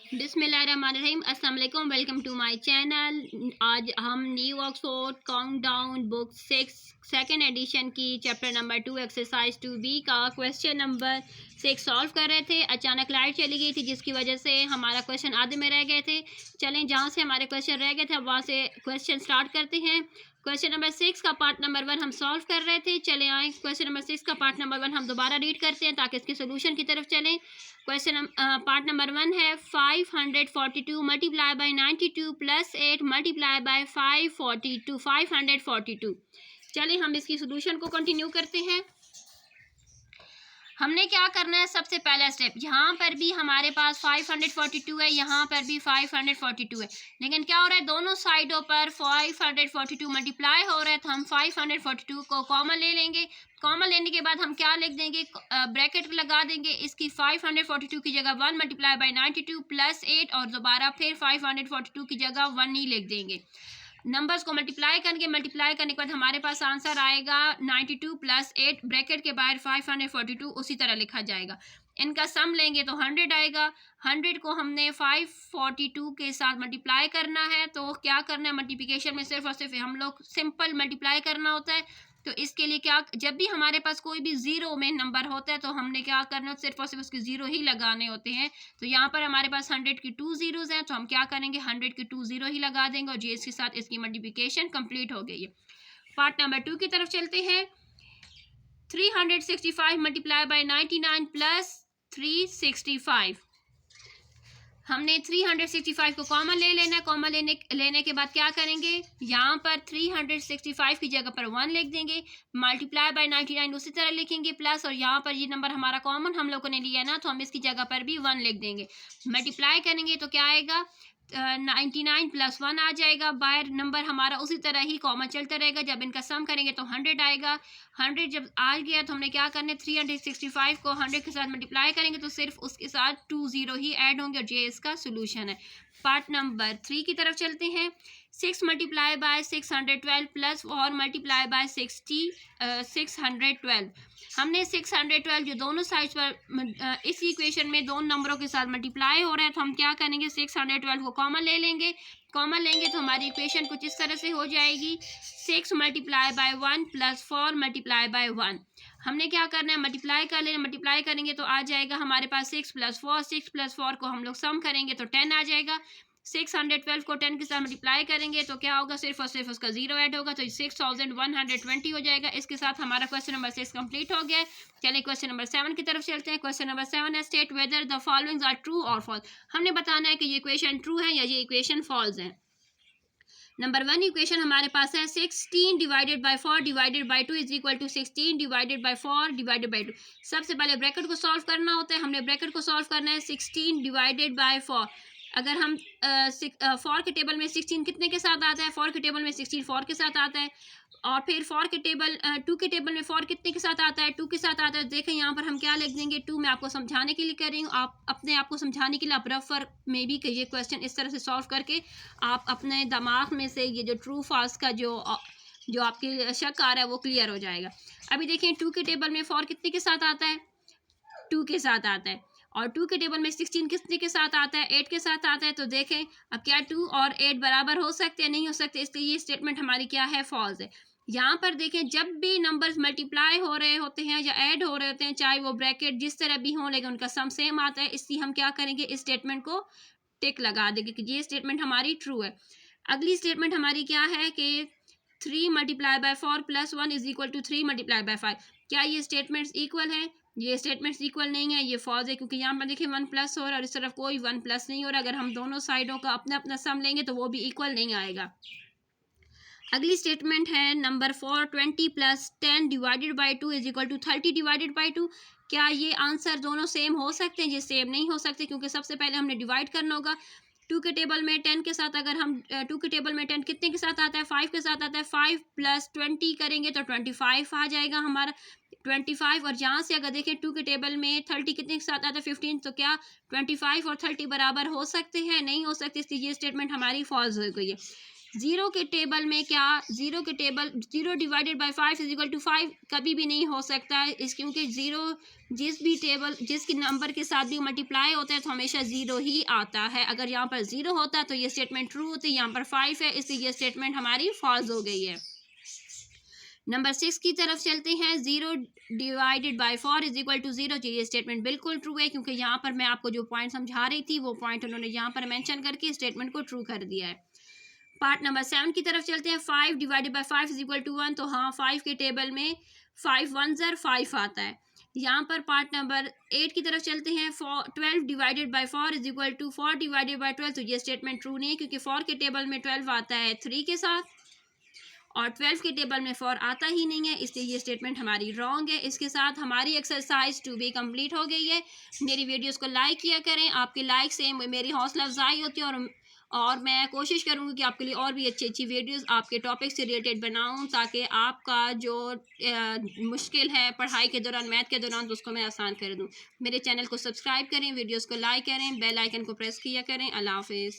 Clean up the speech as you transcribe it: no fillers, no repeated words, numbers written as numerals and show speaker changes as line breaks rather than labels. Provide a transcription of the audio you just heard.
बिस्मिल्लाहिर्रहमानिर्रहीम। अस्सलाम वालेकुम। Welcome to my channel. आज हम new Oxford countdown book 6 second edition की चैप्टर नंबर 2 एक्सरसाइज 2B का क्वेश्चन नंबर 6 सॉल्व कर रहे थे। अचानक लाइट चली गई थी जिसकी वजह से हमारा क्वेश्चन आधे में रह गए थे। चलें, जहाँ से हमारे क्वेश्चन रह गए थे अब वहाँ से क्वेश्चन स्टार्ट करते हैं। क्वेश्चन नंबर 6 का पार्ट नंबर 1 हम सॉल्व कर रहे थे। चलें आए क्वेश्चन नंबर 6 का पार्ट नंबर 1 हम दोबारा रीड करते हैं ताकि इसके सोल्यूशन की तरफ चलें। क्वेश्चन पार्ट नंबर 1 है 542 multiply by 92 plus 8 multiply by 542। चलिए हम इसकी सोल्यूशन को कंटिन्यू करते हैं। हमने क्या करना है, सबसे पहला स्टेप, यहाँ पर भी हमारे पास 542 है, यहाँ पर भी 542 है, लेकिन क्या हो रहा है दोनों साइडों पर 542 मल्टीप्लाई हो रहा है, तो हम 542 को कॉमन ले लेंगे। कॉमन लेने के बाद हम क्या लिख देंगे, ब्रैकेट लगा देंगे, इसकी 542 की जगह 1 मल्टीप्लाई बाई 92 प्लस 8 और दोबारा फिर 542 की जगह 1 ही लिख देंगे। नंबर्स को मल्टीप्लाई करने के बाद हमारे पास आंसर आएगा 92 प्लस 8 ब्रैकेट के बाहर 542 उसी तरह लिखा जाएगा। इनका सम लेंगे तो 100 आएगा। 100 को हमने 542 के साथ मल्टीप्लाई करना है, तो क्या करना है, मल्टीप्लिकेशन में सिर्फ और सिर्फ हम लोग सिंपल मल्टीप्लाई करना होता है। तो इसके लिए क्या, जब भी हमारे पास कोई भी जीरो में नंबर होता है तो हमने क्या करना है, सिर्फ और सिर्फ उसके जीरो ही लगाने होते हैं। तो यहाँ पर हमारे पास 100 की 2 जीरोज हैं, तो हम क्या करेंगे 100 की 2 जीरो ही लगा देंगे और जी के साथ इसकी मल्टीप्लिकेशन कंप्लीट हो गई है। पार्ट नंबर 2 की तरफ चलते हैं। 365 मल्टीप्लाई बाय 99 प्लस 365। हमने 365 को कॉमन ले लेना है। कॉमन लेने के बाद क्या करेंगे, यहाँ पर 365 की जगह पर 1 लिख देंगे, मल्टीप्लाई बाय 99 उसी तरह लिखेंगे प्लस, और यहाँ पर ये नंबर हमारा कॉमन हम लोगों ने लिया ना, तो हम इसकी जगह पर भी 1 लिख देंगे। मल्टीप्लाई करेंगे तो क्या आएगा, 99 प्लस 1 आ जाएगा। बाहर नंबर हमारा उसी तरह ही कॉमन चलता रहेगा। जब इनका सम करेंगे तो 100 आएगा। 100 जब आ गया तो हमने क्या करना है, 365 को 100 के साथ मल्टीप्लाई करेंगे तो सिर्फ उसके साथ 2 जीरो ही ऐड होंगे और ये इसका सोल्यूशन है। पार्ट नंबर 3 की तरफ चलते हैं। 6 multiply by 612 plus 4 multiply by 612। हमने 612 जो दोनों साइड पर इस इक्वेशन में दोनों नंबरों के साथ मल्टीप्लाई हो रहे हैं, तो हम क्या करेंगे 612 को कॉमन ले लेंगे। कॉमन लेंगे तो हमारी इक्वेशन कुछ इस तरह से हो जाएगी, 6 multiply by 1 plus 4 multiply by 1। हमने क्या करना है, मल्टीप्लाई कर लेना। मल्टीप्लाई करेंगे तो आ जाएगा हमारे पास 6 प्लस 4। 6 प्लस 4 को हम लोग सम करेंगे तो 10 आ जाएगा। 612 को 10 के साथ मल्टीप्लाई करेंगे तो क्या होगा, सिर्फ और सिर्फ उसका जीरो ऐड होगा, तो 6120 हो जाएगा। इसके साथ हमारा क्वेश्चन नंबर 6 कंप्लीट हो गया है। चलिए क्वेश्चन नंबर 7 की तरफ चलते हैं। क्वेश्चन नंबर 7 है state whether the followings are true और फॉल्स। हमने बताना है कि ये इक्वेशन ट्रू है या ये इक्वेशन फॉल्स है। नंबर 1 इक्वेशन हमारे पास है 16 divided by 4 divided by 2 is equal to 16 divided by 4 divided by 2। सबसे पहले ब्रैकेट को सॉल्व करना होता है। हमने ब्रैकेट को सॉल्व करना है 16 डिवाइडेड बाय 4। अगर हम 4 के टेबल में 16 कितने के साथ आता है, 4 के टेबल में 16 4 के साथ आता है, और फिर 2 के टेबल में 4 कितने के साथ आता है, 2 के साथ आता है। देखें यहाँ पर हम क्या लिख देंगे, 2 मैं आपको समझाने के लिए कर रही हूँ, आप अपने आप को समझाने के लिए आप रफर में भी ये क्वेश्चन इस तरह से सॉल्व करके आप अपने दिमाग में से ये जो ट्रू फॉल्स का जो आपके शक आ रहा है वो क्लियर हो जाएगा। अभी देखें 2 के टेबल में 4 कितने के साथ आता है, 2 के साथ आता है, और 2 के टेबल में 16 कितने के साथ आता है, 8 के साथ आता है। तो देखें अब क्या 2 और 8 बराबर हो सकते हैं, नहीं हो सकते, इसलिए ये स्टेटमेंट हमारी क्या है, फॉल्स है। यहाँ पर देखें जब भी नंबर्स मल्टीप्लाई हो रहे होते हैं या ऐड हो रहे होते हैं, चाहे वो ब्रैकेट जिस तरह भी हो, लेकिन उनका सम सेम आता है, इसलिए हम क्या करेंगे, इस स्टेटमेंट को टिक लगा देंगे कि ये स्टेटमेंट हमारी ट्रू है। अगली स्टेटमेंट हमारी क्या है कि 3 multiply by 4 plus 1 is equal to 3 multiply by 5। क्या ये स्टेटमेंट्स इक्वल है, ये स्टेटमेंट्स इक्वल नहीं है, ये फॉल्स है, क्योंकि यहाँ पर देखिए 1 प्लस हो रहा है और इस तरफ कोई 1 प्लस नहीं हो रहा। अगर हम दोनों साइडों का अपना अपना सम लेंगे तो वो भी इक्वल नहीं आएगा। अगली स्टेटमेंट है number 4 20 plus 10 divided by 2 is equal to 30 divided by 2। क्या ये आंसर दोनों सेम हो सकते हैं, ये सेम नहीं हो सकते, क्योंकि सबसे पहले हमने डिवाइड करना होगा। 2 के टेबल में 10 के साथ, अगर हम 2 के टेबल में 10 कितने के साथ आता है, 5 के साथ आता है, 5 प्लस 20 करेंगे तो 25 आ जाएगा हमारा, 25। और यहाँ से अगर देखें 2 के टेबल में 30 कितने के साथ आता है, 15, तो क्या 25 और 30 बराबर हो सकते हैं, नहीं हो सकते, इसलिए ये स्टेटमेंट हमारी फॉल्स हो गई है। ज़ीरो के टेबल में क्या, ज़ीरो के table, zero divided by 5 is equal to 5 कभी भी नहीं हो सकता है, इस क्योंकि ज़ीरो जिस भी टेबल जिस नंबर के साथ भी मल्टीप्लाई होता है तो हमेशा ज़ीरो ही आता है। अगर यहाँ पर ज़ीरो होता तो ये स्टेटमेंट ट्रू होती, यहाँ पर 5 है इसलिए ये स्टेटमेंट हमारी फॉल्स हो गई है। नंबर 6 की तरफ चलते हैं। Zero divided by 4 is equal to 0, ये स्टेटमेंट बिल्कुल ट्रू है क्योंकि यहाँ पर मैं आपको जो पॉइंट समझा रही थी वो पॉइंट उन्होंने यहाँ पर मेंशन करके स्टेटमेंट को ट्रू कर दिया है। पार्ट नंबर 7 की तरफ चलते हैं। 5 divided by 5 is equal to 1, तो हाँ 5 के टेबल में 5 1 ज़र 5 आता है। यहाँ पर पार्ट नंबर 8 की तरफ चलते हैं। 12 divided by 4 is equal to 4 divided by 12, तो ये स्टेटमेंट ट्रू नहीं है क्योंकि 4 के टेबल में 12 आता है 3 के साथ और 12 के टेबल में 4 आता ही नहीं है, इसलिए ये स्टेटमेंट हमारी रॉन्ग है। इसके साथ हमारी एक्सरसाइज 2B कंप्लीट हो गई है। मेरी वीडियोस को लाइक किया करें, आपके लाइक से मेरी हौसला अफजाई होती है और मैं कोशिश करूँगी कि आपके लिए और भी अच्छी अच्छी वीडियोस आपके टॉपिक से रिलेटेड बनाऊँ ताकि आपका जो मुश्किल है पढ़ाई के दौरान, मैथ के दौरान, तो उसको मैं आसान कर दूँ। मेरे चैनल को सब्सक्राइब करें, वीडियोज़ को लाइक करें, बेल आइकन को प्रेस किया करें। अल्लाह हाफिज़।